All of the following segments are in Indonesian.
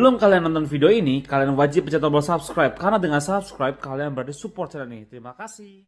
Sebelum kalian nonton video ini, kalian wajib pencet tombol subscribe karena dengan subscribe kalian berarti support channel ini. Terima kasih.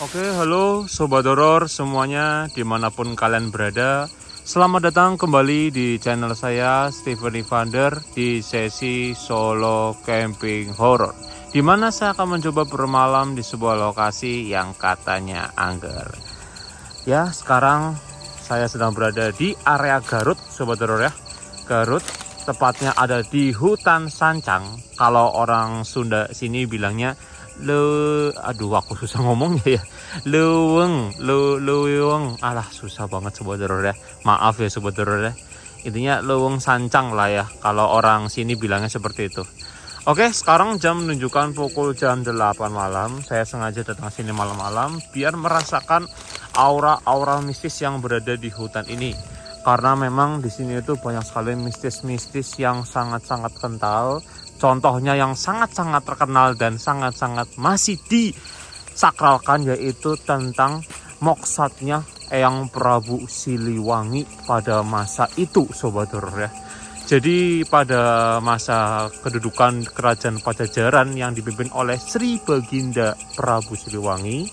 Oke, halo Sobat Horor semuanya dimanapun kalian berada. Selamat datang kembali di channel saya Steven Evander di sesi solo camping horror, dimana saya akan mencoba bermalam di sebuah lokasi yang katanya angker. Ya, sekarang saya sedang berada di area Garut Sobat Horor ya. Garut, tepatnya ada di hutan Sancang. Kalau orang Sunda sini bilangnya aduh aku susah ngomongnya ya. Leweng. Alah susah banget Sobat Horor ya. Maaf ya Sobat Horor ya. Intinya Leweng Sancang lah ya. Kalau orang sini bilangnya seperti itu. Oke, sekarang jam menunjukkan pukul jam 8 malam. Saya sengaja datang sini malam-malam biar merasakan aura-aura mistis yang berada di hutan ini. Karena memang di sini itu banyak sekali mistis-mistis yang sangat-sangat kental. Contohnya yang sangat-sangat terkenal dan sangat-sangat masih disakralkan yaitu tentang moksatnya Eyang Prabu Siliwangi pada masa itu Sobat Horor ya. Jadi pada masa kedudukan kerajaan Pajajaran yang dipimpin oleh Sri Baginda Prabu Siliwangi,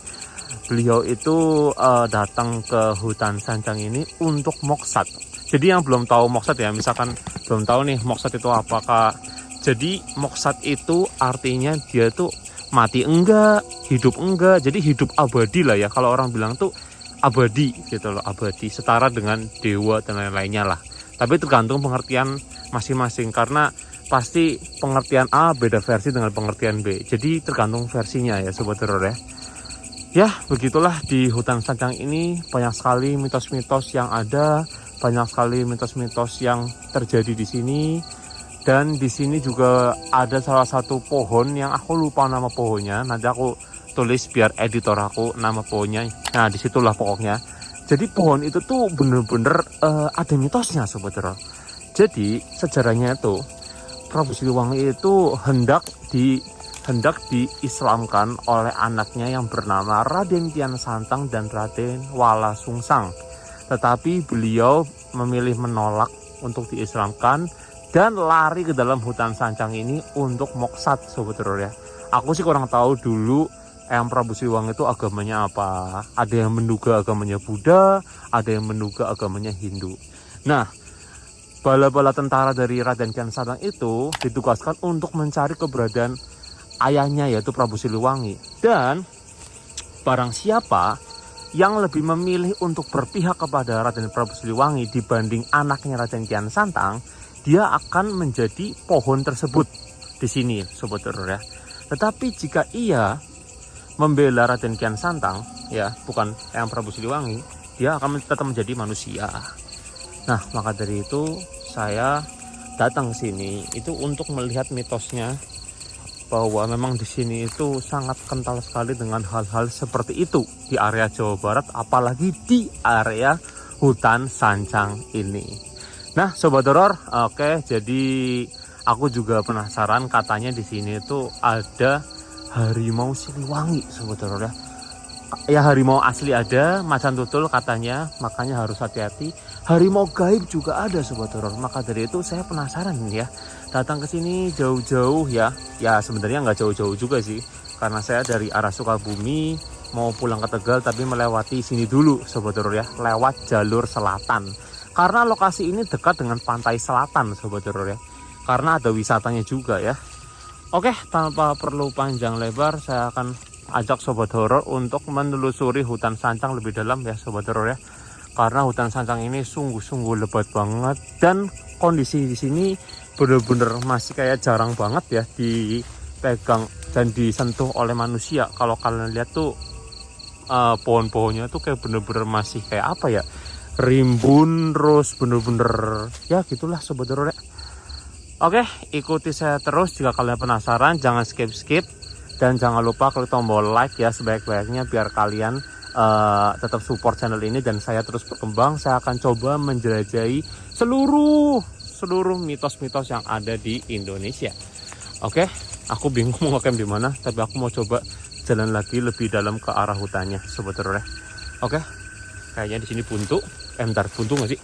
beliau itu datang ke hutan Sancang ini untuk moksat. Jadi yang belum tahu moksat ya, misalkan belum tahu nih moksat itu apakah. Jadi moksat itu artinya dia tuh mati enggak, hidup enggak. Jadi hidup abadi lah ya. Kalau orang bilang tuh abadi gitu loh, abadi setara dengan dewa dan lain-lainnya lah. Tapi tergantung pengertian masing-masing karena pasti pengertian A beda versi dengan pengertian B. Jadi tergantung versinya ya Sobat Horor ya. Ya, begitulah di hutan Sancang ini banyak sekali mitos-mitos yang ada, banyak sekali mitos-mitos yang terjadi di sini. Dan di sini juga ada salah satu pohon yang aku lupa nama pohonnya. Nanti aku tulis biar editor aku nama pohonnya. Nah, disitulah pokoknya. Jadi pohon itu tuh bener-bener ada mitosnya Sobat Horor. Jadi sejarahnya itu Prabu Siliwangi itu hendak diislamkan oleh anaknya yang bernama Raden Kian Santang dan Raden Wala Sungsang. Tetapi beliau memilih menolak untuk diislamkan dan lari ke dalam hutan Sancang ini untuk moksat Sobat Horor ya. Aku sih kurang tahu dulu Eyang Prabu Siliwangi itu agamanya apa. Ada yang menduga agamanya Buddha, ada yang menduga agamanya Hindu. Nah, bala-bala tentara dari Raden Kian Santang itu ditugaskan untuk mencari keberadaan ayahnya yaitu Prabu Siliwangi. Dan barang siapa yang lebih memilih untuk berpihak kepada Raden Prabu Siliwangi dibanding anaknya Raden Kian Santang, dia akan menjadi pohon tersebut di sini Sobat Horor ya. Tetapi jika ia membela Raden Kian Santang ya, bukan Eyang Prabu Siliwangi, dia akan tetap menjadi manusia. Nah, maka dari itu saya datang ke sini itu untuk melihat mitosnya, bahwa memang di sini itu sangat kental sekali dengan hal-hal seperti itu di area Jawa Barat, apalagi di area hutan Sancang ini. Nah, Sobat Horor, oke, jadi aku juga penasaran, katanya di sini itu ada harimau Siliwangi Sobat Horor ya. Ya harimau asli ada, macan tutul katanya, makanya harus hati-hati. Harimau gaib juga ada Sobat Horor. Maka dari itu saya penasaran ya, datang ke sini jauh-jauh ya. Ya sebenarnya nggak jauh-jauh juga sih, karena saya dari arah Sukabumi mau pulang ke Tegal tapi melewati sini dulu Sobat Horor ya, lewat jalur selatan. Karena lokasi ini dekat dengan pantai selatan Sobat Horor ya. Karena ada wisatanya juga ya. Oke, tanpa perlu panjang lebar, saya akan ajak Sobat Horor untuk menelusuri hutan sancang lebih dalam ya Sobat Horor ya. Karena hutan sancang ini sungguh-sungguh lebat banget dan kondisi di sini bener-bener masih kayak jarang banget ya dipegang dan disentuh oleh manusia. Kalau kalian lihat tuh pohon-pohonnya tuh kayak bener-bener masih kayak apa ya, rimbun, terus bener-bener ya gitulah Sobat Horor ya. Oke, ikuti saya terus jika kalian penasaran, jangan skip-skip dan jangan lupa klik tombol like ya sebaik-baiknya biar kalian tetap support channel ini dan saya terus berkembang. Saya akan coba menjelajahi seluruh mitos-mitos yang ada di Indonesia. Oke, aku bingung mau ngecamp di mana, tapi aku mau coba jalan lagi lebih dalam ke arah hutannya, Sobat Horor ya. Oke, kayaknya di sini buntu. Bentar, buntu nggak sih?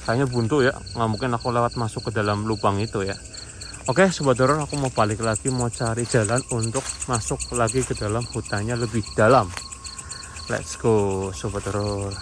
Kayaknya buntu ya, nggak mungkin aku lewat masuk ke dalam lubang itu ya. Oke Sobat Horor, aku mau balik lagi, mau cari jalan untuk masuk lagi ke dalam hutannya lebih dalam. Let's go Sobat Horor.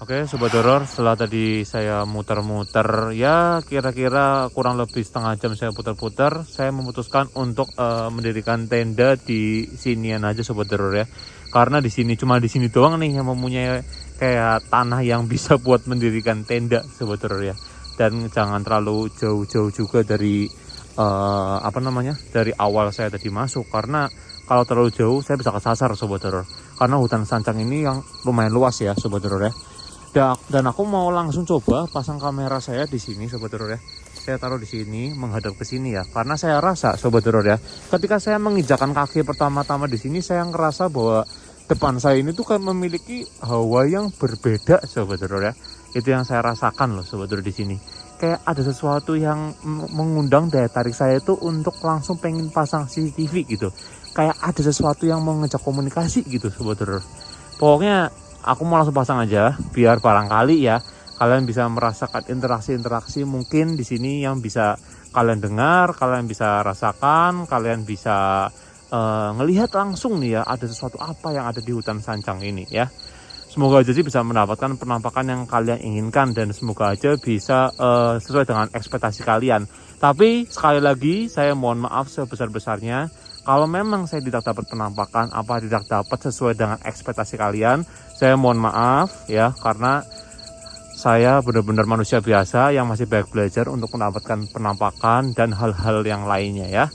Oke Sobat Horor, setelah tadi saya muter-muter ya kira-kira kurang lebih setengah jam saya putar-putar, saya memutuskan untuk mendirikan tenda di sinian aja Sobat Horor ya. Karena di sini cuma di sini doang nih yang mempunyai kayak tanah yang bisa buat mendirikan tenda Sobat Horor ya. Dan jangan terlalu jauh-jauh juga dari dari awal saya tadi masuk, karena kalau terlalu jauh saya bisa kesasar Sobat Horor. Karena hutan sancang ini yang lumayan luas ya Sobat Horor ya. Dan aku mau langsung coba pasang kamera saya di sini Sobat Horor ya. Saya taruh di sini menghadap ke sini ya. Karena saya rasa Sobat Horor ya, ketika saya menginjakan kaki pertama-tama di sini, saya ngerasa bahwa depan saya ini tuh kan memiliki hawa yang berbeda Sobat Horor ya. Itu yang saya rasakan loh Sobat Horor di sini. Kayak ada sesuatu yang mengundang daya tarik saya itu untuk langsung pengen pasang CCTV gitu. Kayak ada sesuatu yang mau ngejak komunikasi gitu Sobat Horor. Pokoknya aku mau langsung pasang aja biar barangkali ya kalian bisa merasakan interaksi-interaksi mungkin di sini yang bisa kalian dengar, kalian bisa rasakan, kalian bisa ngelihat langsung nih ya ada sesuatu apa yang ada di hutan sancang ini ya. Semoga aja sih bisa mendapatkan penampakan yang kalian inginkan dan semoga aja bisa sesuai dengan ekspektasi kalian. Tapi sekali lagi saya mohon maaf sebesar-besarnya kalau memang saya tidak dapat penampakan apa tidak dapat sesuai dengan ekspektasi kalian. Saya mohon maaf ya, karena saya benar-benar manusia biasa yang masih banyak belajar untuk mendapatkan penampakan dan hal-hal yang lainnya ya.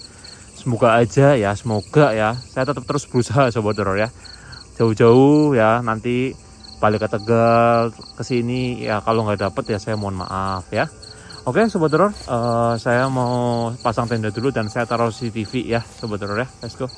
Semoga aja ya, semoga ya. Saya tetap terus berusaha Sobat Horor ya. Jauh-jauh ya, nanti balik ke Tegal ke sini ya, kalau nggak dapet ya saya mohon maaf ya. Oke Sobat Horor, saya mau pasang tenda dulu dan saya taruh CCTV ya Sobat Horor ya. Let's go.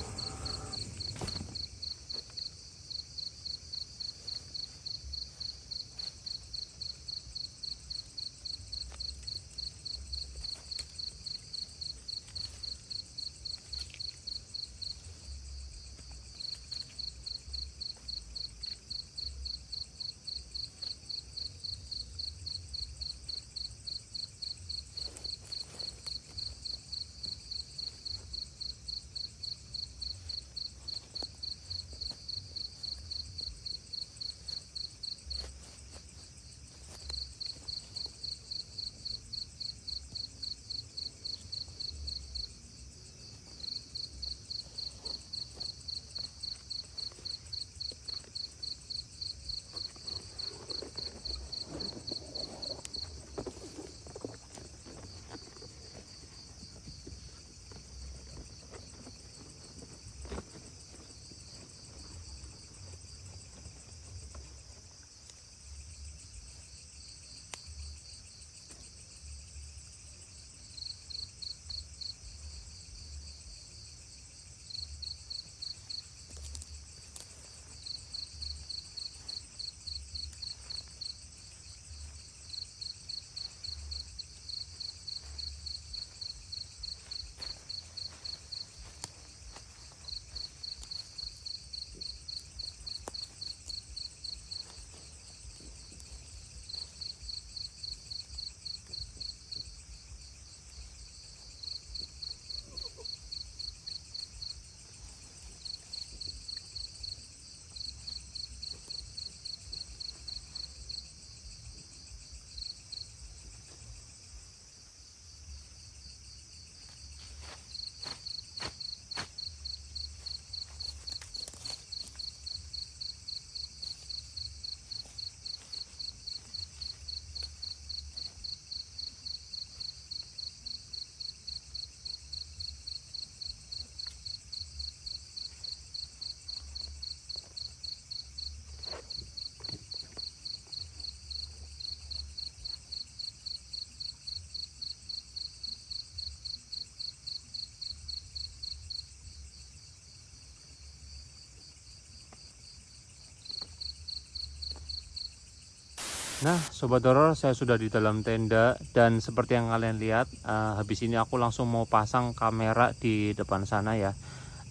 Nah, Sobat Horor, saya sudah di dalam tenda dan seperti yang kalian lihat, habis ini aku langsung mau pasang kamera di depan sana ya.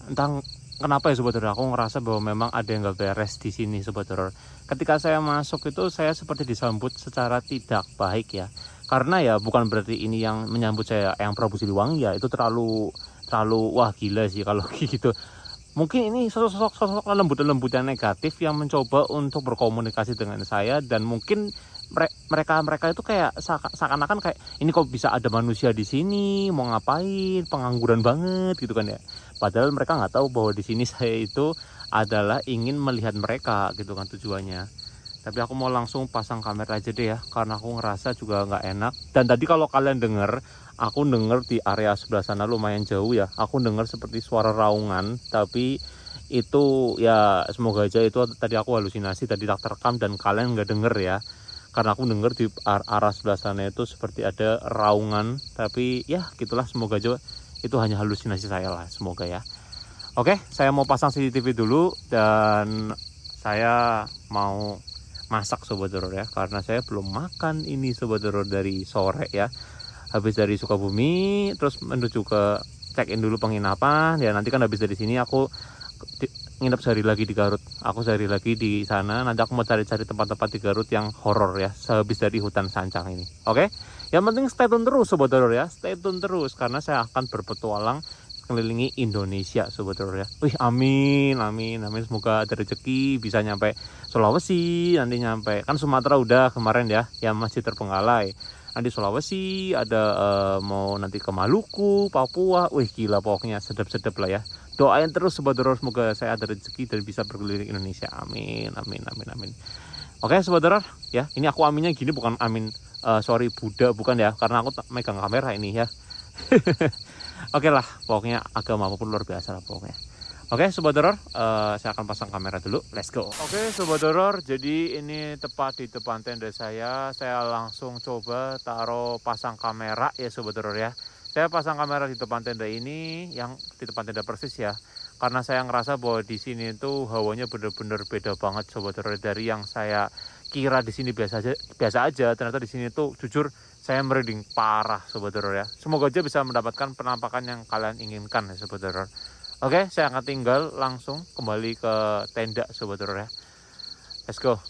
Entah kenapa ya Sobat Horor, aku ngerasa bahwa memang ada yang gak beres di sini Sobat Horor. Ketika saya masuk itu saya seperti disambut secara tidak baik ya. Karena ya bukan berarti ini yang menyambut saya yang Prabu Siliwangi ya, itu terlalu terlalu wah gila sih kalau gitu. Mungkin ini sosok-sosok lembut-lembut yang negatif yang mencoba untuk berkomunikasi dengan saya, dan mungkin mereka itu kayak seakan-akan kayak ini kok bisa ada manusia di sini, mau ngapain, pengangguran banget gitu kan ya. Padahal mereka nggak tahu bahwa di sini saya itu adalah ingin melihat mereka gitu kan tujuannya. Tapi aku mau langsung pasang kamera aja deh ya, karena aku ngerasa juga nggak enak. Dan tadi kalau kalian denger, aku denger di area sebelah sana lumayan jauh ya. Aku denger seperti suara raungan, tapi itu ya semoga aja itu tadi aku halusinasi, tadi tak terekam dan kalian nggak denger ya. Karena aku denger di arah sebelah sana itu seperti ada raungan, tapi ya gitulah, semoga aja itu hanya halusinasi saya lah, semoga ya. Oke, saya mau pasang CCTV dulu dan saya mau masak Sobat Horor ya, karena saya belum makan ini Sobat Horor dari sore ya. Habis dari Sukabumi terus menuju ke check in dulu penginapan ya, nanti kan habis dari sini aku nginep sehari lagi di Garut. Aku sehari lagi di sana, nanti aku mau cari-cari tempat-tempat di Garut yang horor ya, sehabis dari hutan Sancang ini. Oke, yang penting stay tune terus Sobat Horor ya, stay tune terus karena saya akan berpetualang kelilingi Indonesia Sobat Horor ya. Wih, amin amin amin, semoga ada rezeki bisa nyampe Sulawesi, nanti nyampe kan Sumatera udah kemarin ya, yang masih terpenggalai. Nanti Sulawesi ada mau nanti ke Maluku, Papua. Wih gila, pokoknya sedap-sedap lah ya. Doain terus Sobat Horor, semoga saya ada rezeki dan bisa berkeliling Indonesia. Amin amin amin amin. Oke Sobat Horor ya, ini aku aminnya gini bukan amin sorry Buddha, bukan ya, karena aku megang kamera ini ya. Oke lah, pokoknya agama apapun luar biasa lah pokoknya. Oke Sobat Horor, saya akan pasang kamera dulu, let's go. Oke Sobat Horor, jadi ini tepat di depan tenda saya langsung coba taruh pasang kamera ya Sobat Horor ya. Saya pasang kamera di depan tenda ini, yang di depan tenda persis ya, karena saya ngerasa bahwa di sini tuh hawanya bener-bener beda banget Sobat Horor, dari yang saya kira di sini biasa aja, ternyata di sini tuh jujur saya merinding parah Sobat Horor ya. Semoga aja bisa mendapatkan penampakan yang kalian inginkan ya Sobat Horor. Oke, saya akan tinggal langsung kembali ke tenda Sobat Horor ya. Let's go.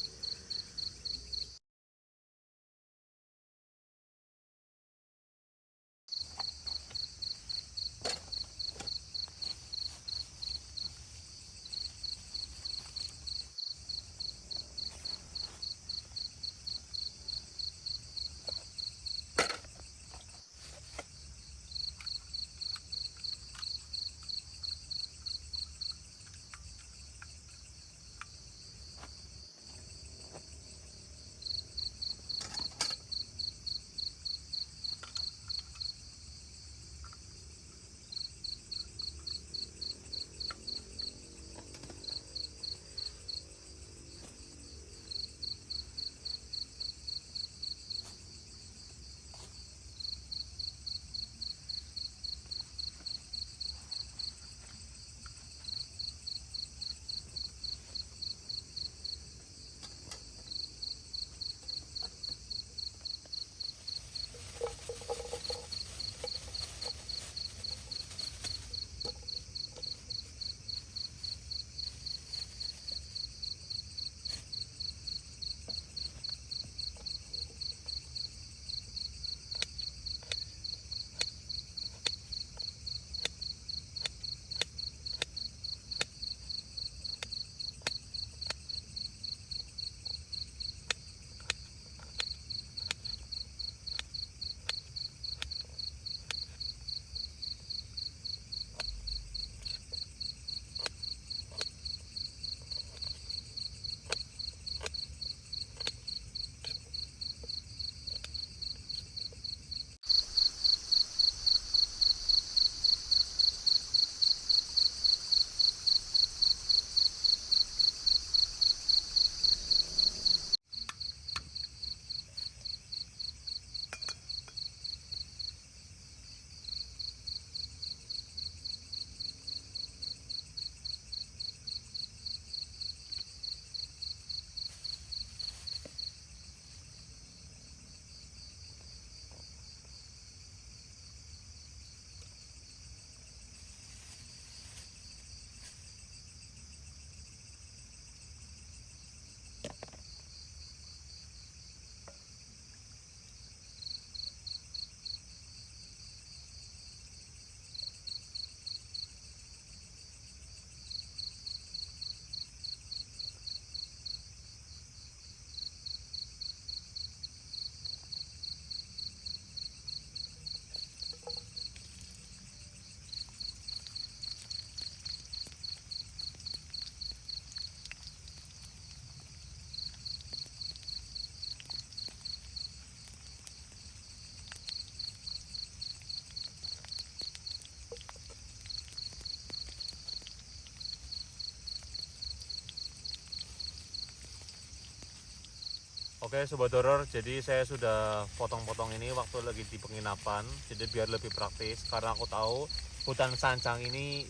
Oke Sobat Horor, jadi saya sudah potong-potong ini waktu lagi di penginapan, jadi biar lebih praktis karena aku tahu hutan sancang ini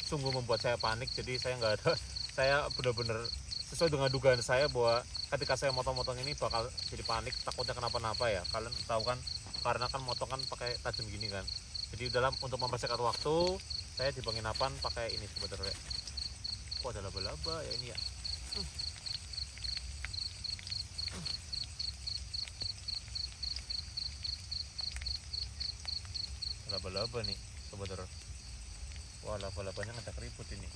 sungguh membuat saya panik, jadi saya nggak ada, saya benar-benar sesuai dengan dugaan saya bahwa ketika saya motong-motong ini bakal jadi panik, takutnya kenapa-napa ya. Kalian tahu kan, karena kan motong kan pakai tajam gini kan. Jadi dalam untuk mempersingkat waktu, saya di penginapan pakai ini Sobat Horor. Kok ada laba-laba ya ini ya. Laba-laba nih Sobat Horor. Wah, laba-labanya ngajak ribut ini.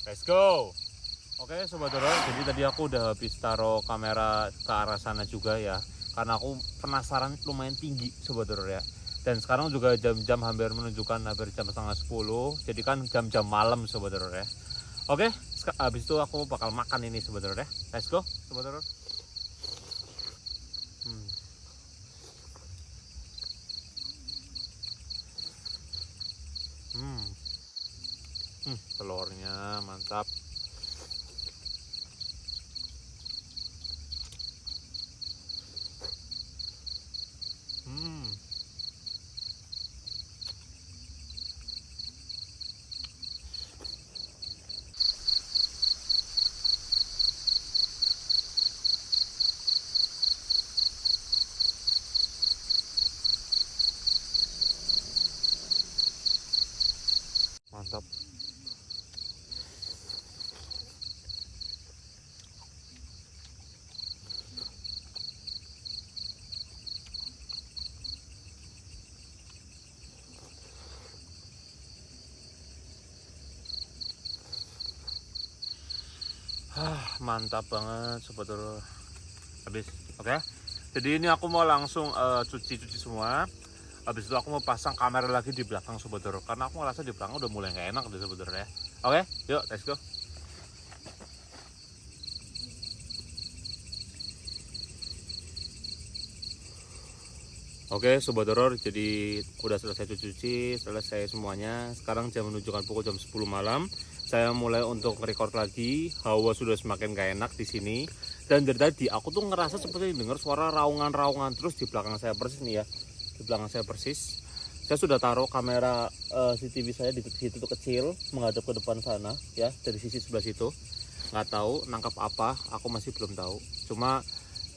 Let's go. Oke Sobat Horor, jadi tadi aku udah habis taruh kamera ke arah sana juga ya, karena aku penasaran lumayan tinggi Sobat Horor ya. Dan sekarang juga jam-jam hampir menunjukkan hampir jam setengah 10, jadi kan jam-jam malam Sobat Horor ya. Oke, habis itu aku bakal makan ini Sobat Horor ya. Let's go Sobat Horor. Telurnya mantap. Mantap. Mantap banget Sobat Horor. Habis, oke. Jadi ini aku mau langsung cuci-cuci semua. Habis itu aku mau pasang kamera lagi di belakang Sobat Horor, karena aku ngerasa di belakang udah mulai nggak enak deh Sobat Horor ya. Oke, yuk let's go. Oke Sobat Horor, jadi udah selesai cuci, selesai semuanya. Sekarang jam menunjukkan pukul jam 10 malam. Saya mulai untuk record lagi. Hawa sudah semakin gak enak di sini. Dan dari tadi aku tuh ngerasa seperti dengar suara raungan-raungan terus di belakang saya persis nih ya. Di belakang saya persis. Saya sudah taruh kamera CCTV saya di situ tuh kecil, menghadap ke depan sana ya, dari sisi sebelah situ. Nggak tahu nangkap apa, aku masih belum tahu. Cuma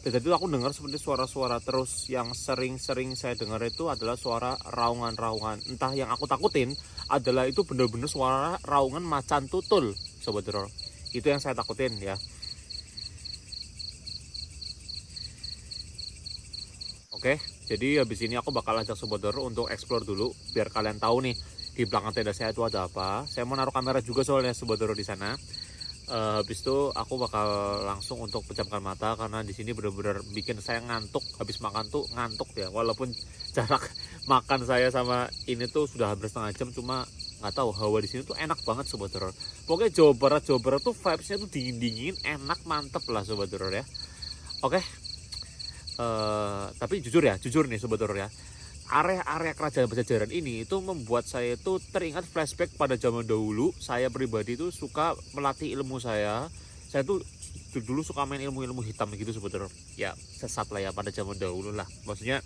Dan itu aku dengar seperti suara-suara terus. Yang sering-sering saya dengar itu adalah suara raungan-raungan. Entah yang aku takutin adalah itu benar-benar suara raungan macan tutul, Sobat Horor. Itu yang saya takutin ya. Oke, jadi habis ini aku bakal ajak Sobat Horor untuk explore dulu biar kalian tahu nih di belakang tenda saya itu ada apa. Saya mau naruh kamera juga soalnya Sobat Horor di sana. Habis itu aku bakal langsung untuk pejamkan mata karena di sini benar-benar bikin saya ngantuk. Habis makan tuh ngantuk ya, walaupun jarak makan saya sama ini tuh sudah hampir setengah jam, cuma nggak tahu hawa di sini tuh enak banget Sobat Horor. Pokoknya Jawa Barat tuh vibesnya tuh dingin, enak, mantep lah Sobat Horor ya. Oke, tapi jujur nih Sobat Horor ya, area-area kerajaan Pajajaran ini itu membuat saya itu teringat flashback pada zaman dahulu. Saya pribadi itu suka melatih ilmu saya tuh dulu suka main ilmu-ilmu hitam gitu Sobat Horor ya, sesat lah ya pada zaman dahulu lah. Maksudnya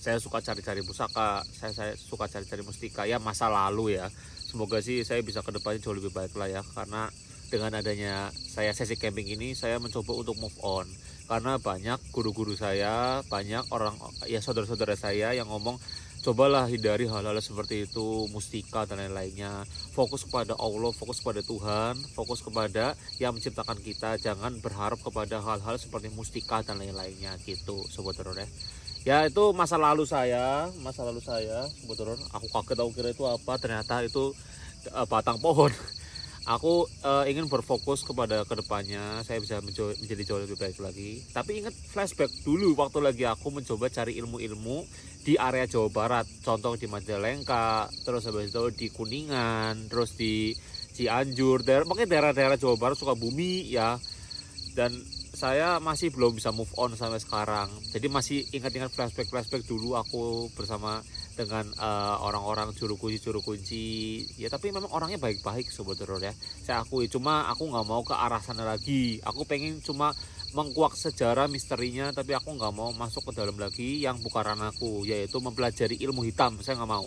saya suka cari-cari pusaka, saya suka cari-cari mustika ya, masa lalu ya. Semoga sih saya bisa ke depannya jauh lebih baik lah ya, karena dengan adanya saya sesi camping ini saya mencoba untuk move on. Karena banyak guru-guru saya, banyak orang ya, saudara-saudara saya yang ngomong cobalah hindari hal-hal seperti itu, mustika dan lain-lainnya. Fokus kepada Allah, fokus kepada Tuhan, fokus kepada yang menciptakan kita. Jangan berharap kepada hal-hal seperti mustika dan lain-lainnya gitu Sobat Horor ya. Ya itu masa lalu saya Sobat Horor. Aku kaget, aku kira itu apa, ternyata itu batang pohon. Aku ingin berfokus kepada kedepannya, saya bisa menjadi jauh lebih baik lagi. Tapi ingat flashback dulu waktu lagi aku mencoba cari ilmu-ilmu di area Jawa Barat. Contoh di Majalengka, terus habis itu di Kuningan, terus di Cianjur, pokoknya daerah-daerah Jawa Barat, Sukabumi ya. Dan saya masih belum bisa move on sampai sekarang. Jadi masih ingat-ingat flashback dulu aku bersama dengan orang-orang juru kunci ya. Tapi memang orangnya baik-baik Sobat Horor ya, saya akui. Cuma aku nggak mau ke arah sana lagi. Aku pengen cuma mengkuak sejarah misterinya, tapi aku nggak mau masuk ke dalam lagi yang bukan ranahku, yaitu mempelajari ilmu hitam. Saya nggak mau.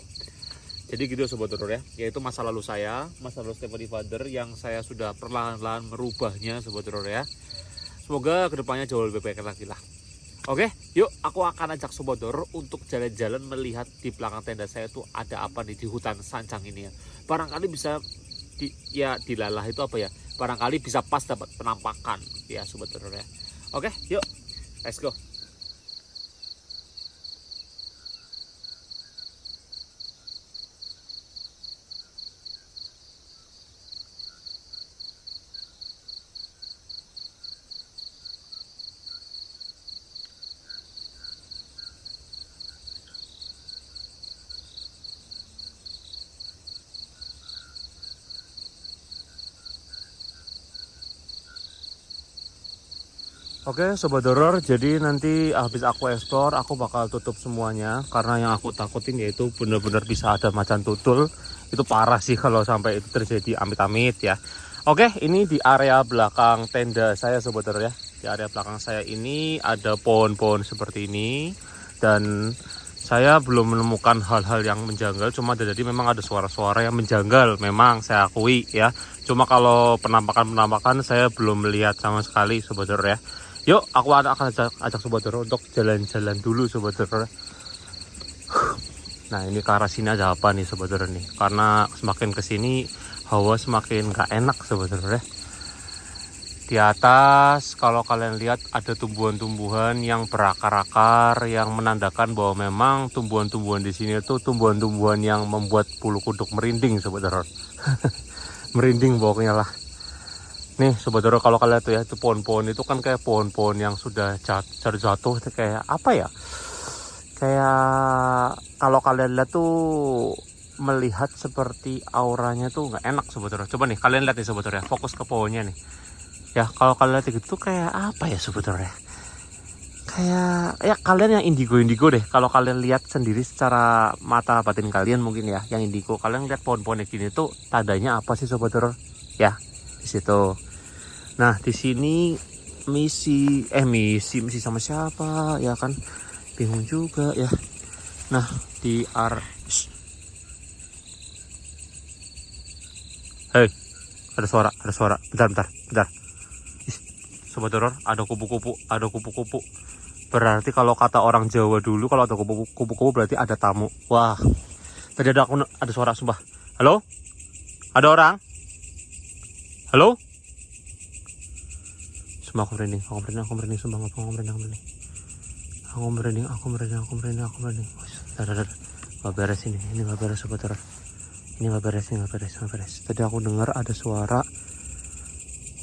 Jadi gitu Sobat Horor ya, yaitu masa lalu saya, masa lalu Stephen Father yang saya sudah perlahan-lahan merubahnya Sobat Horor ya. Semoga kedepannya jauh lebih baik lagi lah. Oke, yuk aku akan ajak Sobat Horor untuk jalan-jalan melihat di belakang tenda saya itu ada apa nih di hutan Sancang ini ya. Barangkali bisa dilalah itu apa ya, barangkali bisa pas dapat penampakan ya Sobat Horor ya. Oke, yuk let's go. Oke Sobat Horor, jadi nanti habis aku explore aku bakal tutup semuanya karena yang aku takutin yaitu benar-benar bisa ada macan tutul. Itu parah sih kalau sampai itu terjadi, amit-amit ya. Oke, ini di area belakang tenda saya Sobat Horor ya. Di area belakang saya ini ada pohon-pohon seperti ini, dan saya belum menemukan hal-hal yang menjanggal. Cuma jadi memang ada suara-suara yang menjanggal, memang saya akui ya. Cuma kalau penampakan saya belum melihat sama sekali Sobat Horor ya. Yuk, aku akan ajak Sobat Horor untuk jalan-jalan dulu Sobat Horor. Nah, ini ke arah sini ada apa nih Sobat Horor nih? Karena semakin kesini hawa semakin gak enak Sobat Horor ya. Di atas kalau kalian lihat ada tumbuhan-tumbuhan yang berakar-akar yang menandakan bahwa memang tumbuhan-tumbuhan di sini itu tumbuhan-tumbuhan yang membuat bulu kuduk merinding Sobat Horor. Merinding pokoknya lah. Nih Sobat Horor, kalau kalian lihat tuh ya, itu pohon-pohon itu kan kayak pohon-pohon yang sudah jatuh, kayak apa ya? Kayak kalau kalian lihat tuh melihat seperti auranya tuh nggak enak Sobat Horor. Coba nih kalian lihat nih Sobat Horor ya, fokus ke pohonnya nih. Ya kalau kalian lihat gitu kayak apa ya Sobat Horor ya? Kayak ya kalian yang indigo deh. Kalau kalian lihat sendiri secara mata batin kalian mungkin ya, yang indigo, kalian lihat pohon-pohon gini tuh tandanya apa sih Sobat Horor? Ya, di situ. Nah, di sini misi sama siapa ya kan? Bingung juga ya. Nah, di Hei, ada suara. Bentar. Sobat Horor, ada kupu-kupu, ada kupu-kupu. Berarti kalau kata orang Jawa dulu, kalau ada kupu-kupu berarti ada tamu. Wah, tadi ada suara sumpah. Halo? Ada orang? Halo? Sumpah aku merinding, sumpah aku merinding. Aku merinding. Dar. Gak beres ini gak beres Sobat Horor. Ini gak beres. Tadi aku dengar ada suara.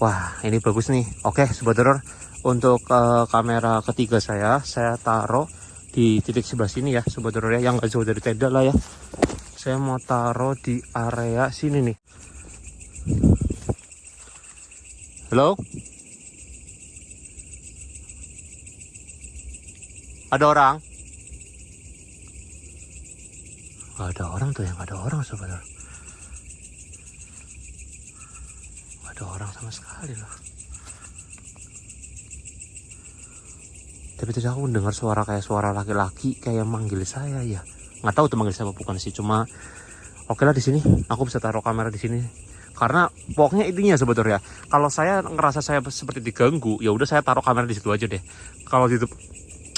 Wah, ini bagus nih. Oke, Sobat Horor. Untuk kamera ketiga saya taruh di titik sebelah sini ya, Sobat Horor ya, yang gak jauh dari tenda lah ya. Saya mau taruh di area sini nih. Halo? Ada orang? Gak ada orang tuh ya, gak ada orang Sobat Horor. Gak ada orang sama sekali loh. Tapi tadi aku mendengar suara kayak suara laki-laki kayak manggil saya ya. Nggak tahu tuh manggil saya apa bukan sih, cuma oke lah di sini aku bisa taruh kamera di sini. Karena pokoknya intinya sebetulnya ya, kalau saya ngerasa saya seperti diganggu, ya udah saya taruh kamera di situ aja deh. Kalau di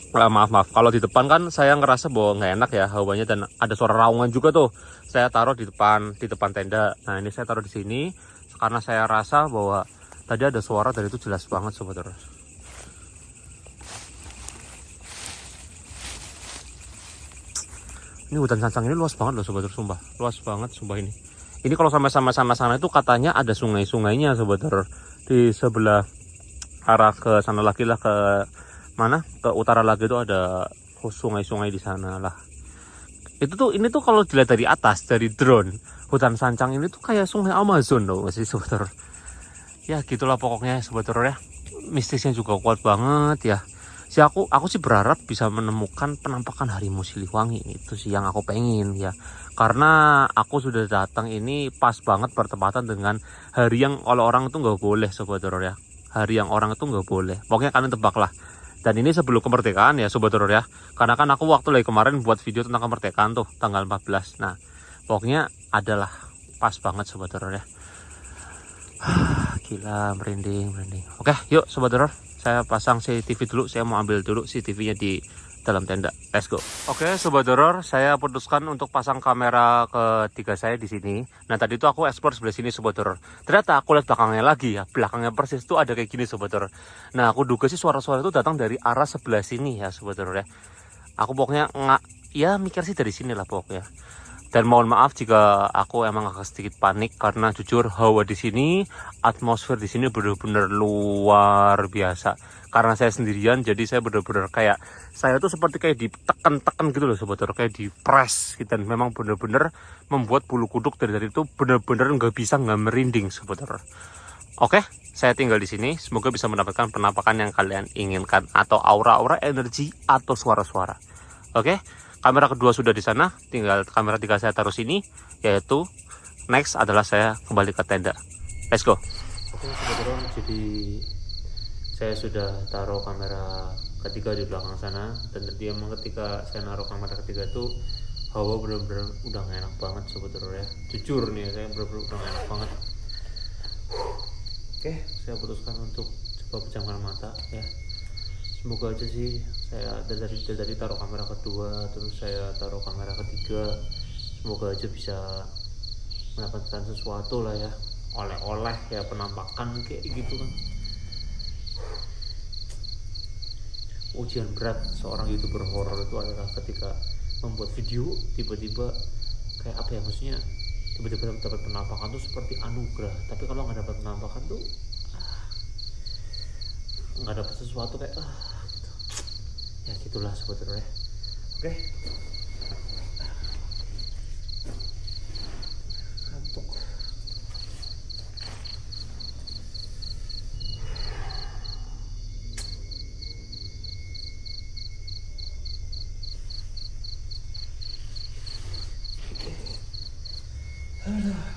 maaf, kalau di depan kan saya ngerasa bahwa nggak enak ya hawanya dan ada suara raungan juga tuh. Saya taruh di depan tenda. Nah, ini saya taruh di sini karena saya rasa bahwa tadi ada suara dari itu jelas banget sebetulnya. Ini hutan sancang ini luas banget loh Sobat Horor, sumpah. Luas banget sumpah ini. Ini kalau sama-sama sana itu katanya ada sungai-sungainya Sobat Horor. Di sebelah arah ke sana lagi lah, ke mana? Ke utara lagi itu ada sungai-sungai di sana lah. Ini tuh kalau dilihat dari atas, dari drone, hutan sancang ini tuh kayak sungai Amazon loh masih Sobat Horor. Ya gitulah pokoknya Sobat Horor ya. Mistisnya juga kuat banget ya. Aku sih berharap bisa menemukan penampakan harimau Siliwangi. Itu sih yang aku pengen ya, karena aku sudah datang ini pas banget bertepatan dengan hari yang kalau orang itu nggak boleh Sobat Horor ya, hari yang orang itu nggak boleh, pokoknya kalian tebak lah. Dan ini sebelum kemerdekaan ya Sobat Horor ya, karena kan aku waktu lagi kemarin buat video tentang kemerdekaan tuh tanggal 14. Nah pokoknya adalah pas banget Sobat Horor ya. Gila, merinding. Oke, yuk Sobat Horor, saya pasang CCTV dulu. Saya mau ambil dulu CCTV-nya di dalam tenda. Let's go. Oke, Sobat Horor, saya putuskan untuk pasang kamera ketiga saya di sini. Nah, tadi itu aku explore sebelah sini Sobat Horor. Ternyata aku lihat belakangnya lagi ya. Belakangnya persis tuh ada kayak gini Sobat Horor. Nah, aku duga sih suara-suara itu datang dari arah sebelah sini ya Sobat Horor ya. Aku pokoknya mikir sih dari sini lah pokoknya. Dan mohon maaf jika aku emang agak sedikit panik, karena jujur hawa di sini, atmosfer di sini benar-benar luar biasa. Karena saya sendirian, jadi saya benar-benar kayak saya tuh seperti kayak ditekan-tekan gitu loh Sobat Horor, kayak di press gitu. Dan memang benar-benar membuat bulu kuduk dari itu benar-benar nggak merinding Sobat Horor. Oke, saya tinggal di sini. Semoga bisa mendapatkan penampakan yang kalian inginkan, atau aura-aura energi atau suara-suara. Oke. Kamera kedua sudah di sana, tinggal kamera tiga saya taruh sini, yaitu next adalah saya kembali ke tenda. Let's go. Oke, Sobat, jadi saya sudah taruh kamera ketiga di belakang sana, dan tadi emang ketika saya naruh kamera ketiga itu hawa benar-benar udah gak enak banget Sobat ya. Jujur nih, saya benar-benar udah gak enak banget. Oke, saya putuskan untuk coba pejamkan mata ya. Semoga aja sih, saya dari taruh kamera kedua, terus saya taruh kamera ketiga, semoga aja bisa mendapatkan sesuatu lah ya, oleh-oleh ya, penampakan kayak gitu kan. Ujian berat seorang YouTuber horor itu adalah ketika membuat video tiba-tiba kayak apa ya, maksudnya tiba-tiba dapat penampakan tuh seperti anugerah, tapi kalau nggak dapat penampakan tuh nggak dapat sesuatu kayak gitu. Ya gitulah Sobat Horor ya. Oke. Ngantuk. Aduh.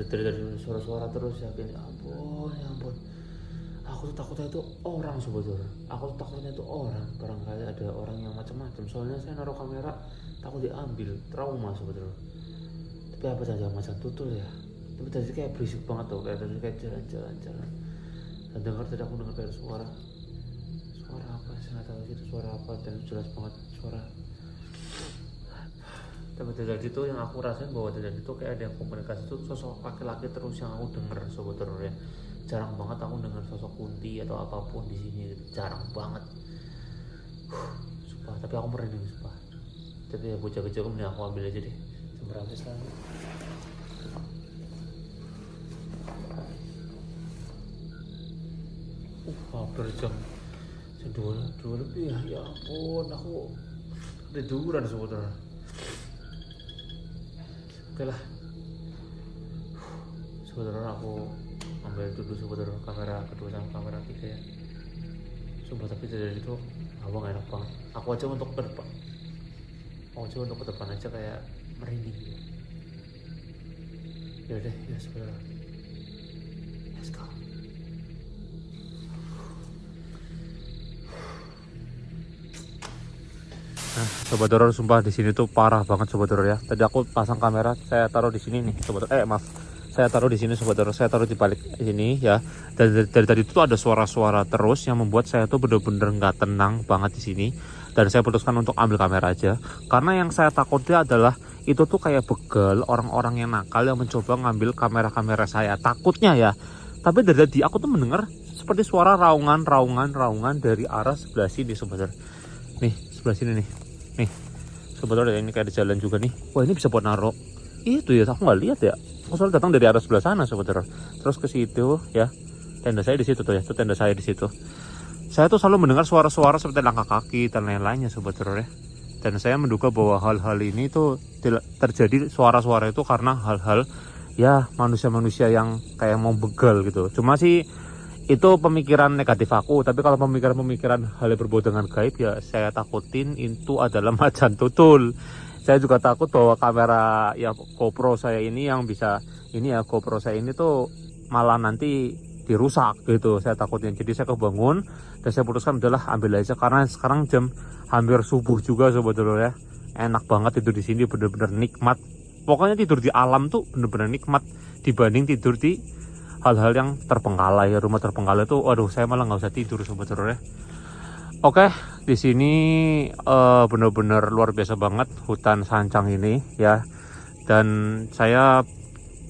dari suara-suara terus ya ampun ya ampun. Aku tuh takutnya itu orang sebetulnya. Aku tuh takutnya itu orang. Barangkali ada orang yang macam-macam. Soalnya saya naruh kamera takut diambil, trauma sebetulnya. Tapi apa saja macam tutul ya. Tapi tadi kayak berisik banget tuh, kayak tadi kayak jalan. Dan tadi aku dengar kayak suara apa? Saya nggak tahu itu suara apa dan jelas banget suara. Tapi tadi itu yang aku rasain bahwa tadi itu kayak ada yang komunikasi itu sosok laki-laki terus yang aku denger sebetulnya. Jarang banget aku dengar sosok kunti atau apapun di sini, jarang banget. Sumpah, tapi aku merinding sumpah. Tapi ya bocah kecil mending aku ambil aja deh. Jam berapa sekarang? Hampir jam 2 lebih ya ampun, aku tiduran sebetulnya. Oke lah, sebetulnya aku ambil dulu sebetulnya kamera kedua sama kamera ketiga ya. Sumpah tapi dari itu abang enak banget. Aku aja untuk ke depan aja kayak merinding. Ya udah ya sebetulnya. Let's go. Nah, sobat horor sumpah di sini tuh parah banget sobat horor ya. Tadi aku pasang kamera, saya taruh di sini nih sobat. Maaf. Saya taruh di sini sobat horor. Saya taruh di balik sini ya. Dan dari tadi itu ada suara-suara terus yang membuat saya tuh bener-bener nggak tenang banget di sini. Dan saya putuskan untuk ambil kamera aja. Karena yang saya takutnya adalah itu tuh kayak begal orang-orang yang nakal yang mencoba ngambil kamera-kamera saya. Takutnya ya. Tapi dari tadi aku tuh mendengar seperti suara raungan dari arah sebelah sini sobat horor. Nih, sebelah sini nih. Nih, sebetulnya ini kayak di jalan juga nih. Wah ini bisa buat naruh. Itu ya, aku nggak lihat ya. Aku soalnya datang dari arah sebelah sana sebetulnya. Terus ke situ ya. Tenda saya di situ tuh ya. Itu tenda saya di situ. Saya tuh selalu mendengar suara-suara seperti langkah kaki dan lain-lainnya sebetulnya. Dan saya menduga bahwa hal-hal ini tuh terjadi suara-suara itu karena hal-hal ya manusia-manusia yang kayak mau begal gitu. Cuma sih itu pemikiran negatif aku, tapi kalau pemikiran hal yang berbau dengan gaib ya saya takutin itu adalah macan tutul. Saya juga takut bahwa kamera ya GoPro saya ini yang bisa GoPro saya ini tuh malah nanti dirusak gitu. Saya takutnya. Jadi saya kebangun dan saya putuskan adalah ambil aja karena sekarang jam hampir subuh juga sebetulnya ya. Enak banget tidur di sini, bener-bener nikmat. Pokoknya tidur di alam tuh bener-bener nikmat dibanding tidur di hal-hal yang terpenggalai. Rumah terpenggalai tuh waduh saya malah nggak usah tidur sebetulnya. Oke, di sini benar-benar luar biasa banget hutan sancang ini ya. Dan saya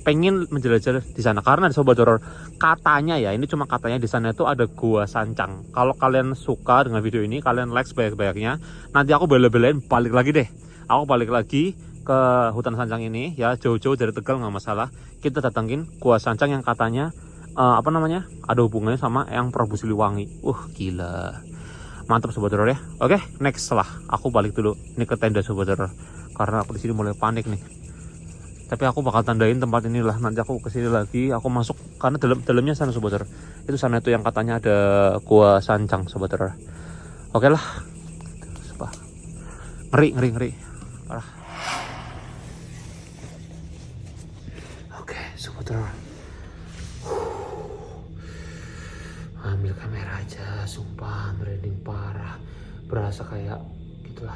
pengen menjelajah di sana karena sobat horor katanya ya, ini cuma katanya di sana itu ada gua sancang. Kalau kalian suka dengan video ini, kalian like sebanyak-banyaknya. Nanti aku bela-belain balik lagi deh. Aku balik lagi ke hutan sancang ini ya, jauh-jauh dari Tegal nggak masalah. Kita datangin gua sancang yang katanya ada hubungannya sama yang Prabu Siliwangi. Gila mantap sobat horor ya. Oke, next lah aku balik dulu ini ke tenda sobat horor karena aku di sini mulai panik nih. Tapi aku bakal tandain tempat inilah, nanti aku kesini lagi, aku masuk karena dalamnya sana sobat horor. Itu sana itu yang katanya ada gua sancang sobat horor. Oke lah, ngeri parah. Sobat horor, ambil kamera aja, sumpah merinding parah, berasa kayak gitulah.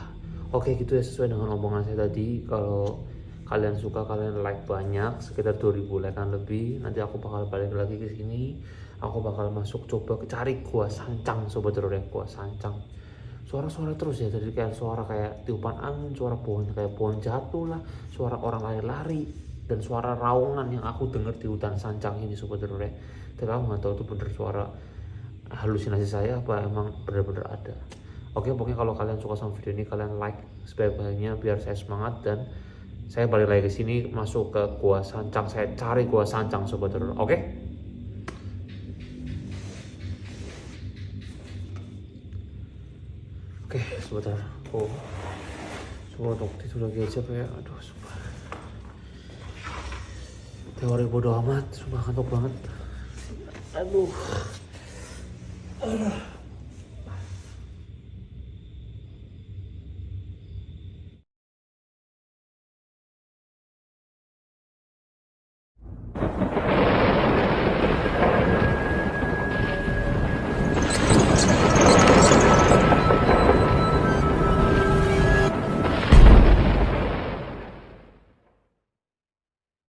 Oke gitu ya, sesuai dengan omongan saya tadi. Kalau kalian suka, kalian like banyak, sekitar 2000 like-an lebih. Nanti aku bakal balik lagi ke sini. Aku bakal masuk coba cari gua sancang sobat horor ya, gua sancang. Suara-suara terus ya, tadi kayak suara kayak tiupan angin, suara pohon kayak pohon jatuh lah, suara orang lari-lari. Dan suara raungan yang aku dengar di hutan sancang ini sobat horor ya. Tapi aku nggak tahu itu bener suara halusinasi saya apa emang bener-bener ada. Oke, pokoknya kalau kalian suka sama video ini, kalian like sebaik-baiknya biar saya semangat dan saya balik lagi ke sini masuk ke gua sancang. Saya cari gua sancang sobat horor. Oke? Oke, sebentar. Coba untuk tidur lagi aja kayak aduh sumpah. Teori bodo amat, sumpah ngantuk banget. Aduh.